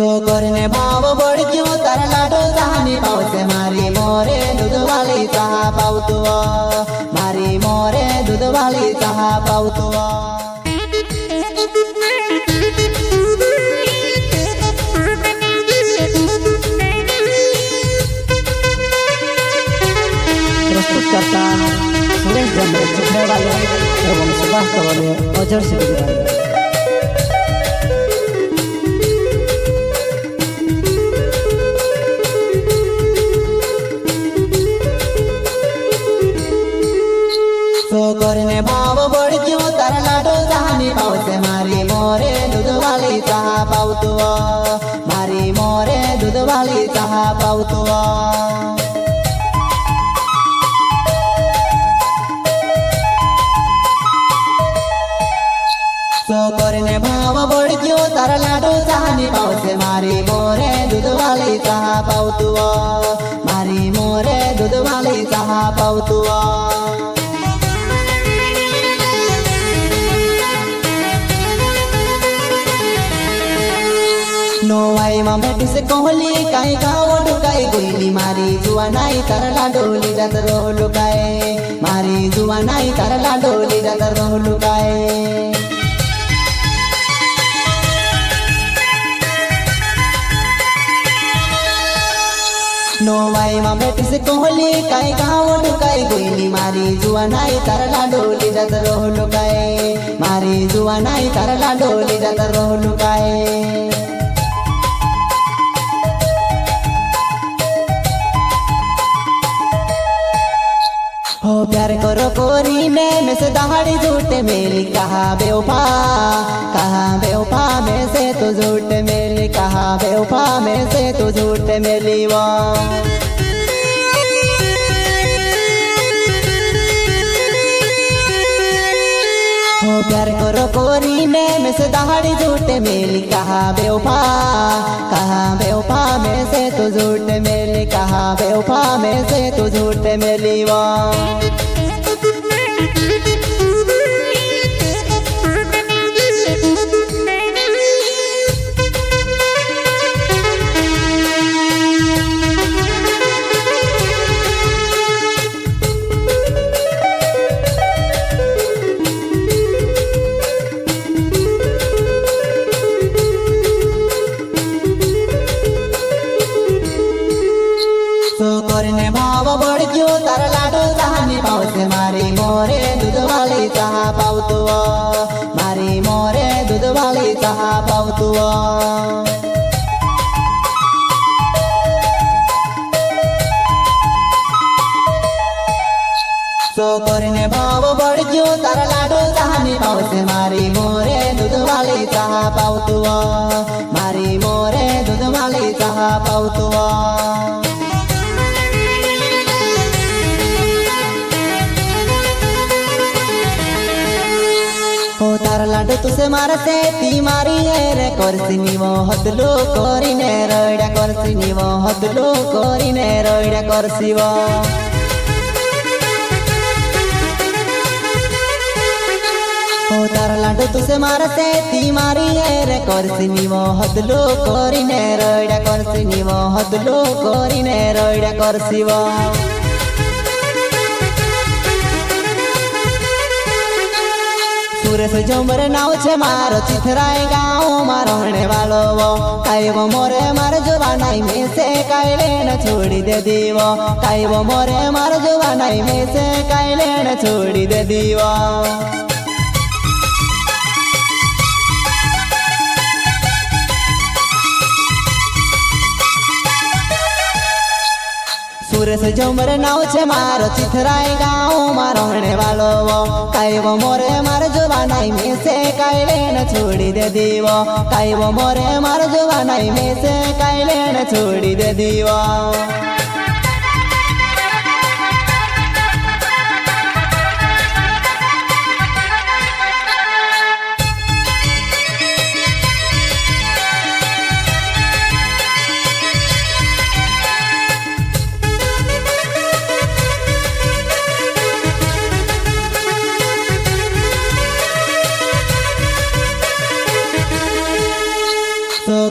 करने भाव बढ़ क्यों तारा लाडो चाहनी पाव से मारी मोरे दूध वाली चाह पाऊ तू मारी मोरे दूध वाली चाह पाऊ तू प्रस्तुतकर्ता सुरेश जमरे चिखने वाले एवं सुभाष वाले अजर सिद्धि करने भाव बढ़ क्यों तारा लाडो चाहनी पाव से मारी मोरे दूध वाली चाह पाऊ तू मारी मोरे दूध वाली चाह पाऊ तू करने भाव बढ़ क्यों तारा लाडो चाहनी पाव से मारी मोरे दूध वाली चाह पाऊ तू मारी मोरे दूध वाली चाह पाऊ तू नोवाई में बेटी से कोहली काई गाँव ढुकाई गोली मारी जुआ नाई तरला डोली जात रो लुकाए मारी जुआ नाई तरला डोली जात रो लुकाए नोवाई में बेटी से कोहली काई गाँव ढुकाई गोली मारी जुआ नाई तरला डोली जात रो लुकाए मारी जुआ नाई तरला डोली जात रो लुकाए हो प्यार करो कोरी में से दहाड़ी झूठे मेरी कहा बेवफा में से तो झूठ मेरी कहा बेवफा में से तो झूठ मेरी वो हो प्यार करो कोरी में से दहाड़ी झूठे मेरी कहा बेवफा में से तो झूठ मेरी कहा बेवफा में से तो झूठ मेरी वो करने भाव बढ़ क्यों तारा लाडो चाहनी पाव से मारी मोरे दूध वाली चाह पाऊ तू मारी मोरे दूध वाली चाह पाऊ तू करने भाव बढ़ क्यों तारा लाडो चाहनी पाव से मारी मोरे दूध वाली चाह पाऊ तू मारी मोरे दूध वाली चाह पाऊ तू तारा लाडो तुसे मारसे ती मारी रे करसिनी वो हदलो कोरिने रैडा करसिनी वो हदलो कोरिने रैडा करसिवो हो तारा लाडो तुसे मारसे ती मारी रे करसिनी वो हदलो कोरिने रैडा करसिनी वो हदलो कोरिने रैडा करसिवो सुरेश जमरे नाव छे मारो चिथराए गाँव मारो रहने वालो वो काई वो मोरे मार जवानाई में से काई लेना छोड़ी दे दीवो काई वो मोरे मार जवानाई में से काई लेना छोड़ी दे दीवो सुरेश जमरे नाव छे मारो चिथराए गाँव मारो रहने वालो वो काई वो मोरे मार जवानाई में से काई लेना छोड़ी दे दीवो काई वो मोरे मार जवानाई में से काई लेना छोड़ी दे दीवो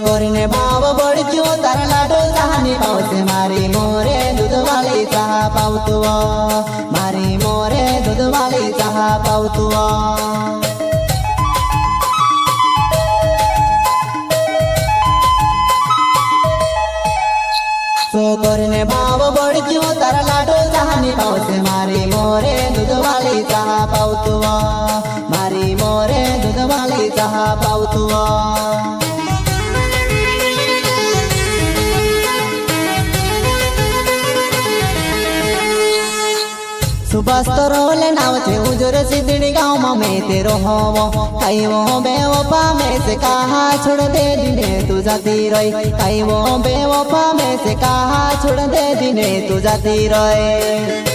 करने भाव बढ़्यो तारा लाडो चाहनी पावसे मारी मोरे दूध वाली चाह पावतो मारी मोरे दूध वाली चाह पावतो छोकरने भाव बढ़्यो तारा लाडो चाहनी पावसे मारी मोरे दूध वाली चाह पावतो मारी मोरे दूध वाली चाह पावतो सुभाष तरोले नाव छे उजर सिद्धड़ी गाँव में मैं तेरो होवो कई वो बेवफा में से कहा छोड़ दे दिने तू जाती रही कई वो बेवफा में से कहा छोड़ दे दिने तू जाती रही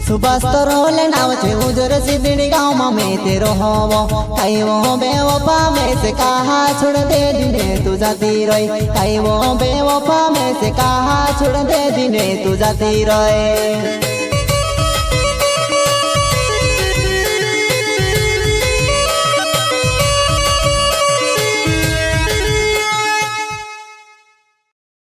सुभाष तरोले नाव छे उजर सिद्धड़ी गाँव में मैं तेरो होवो कई वो बेवफा में से कहा छोड़ दे दिने तू जाती रही कई वो बेवफा में से कहा छोड़ दे दिने तू जाती रही।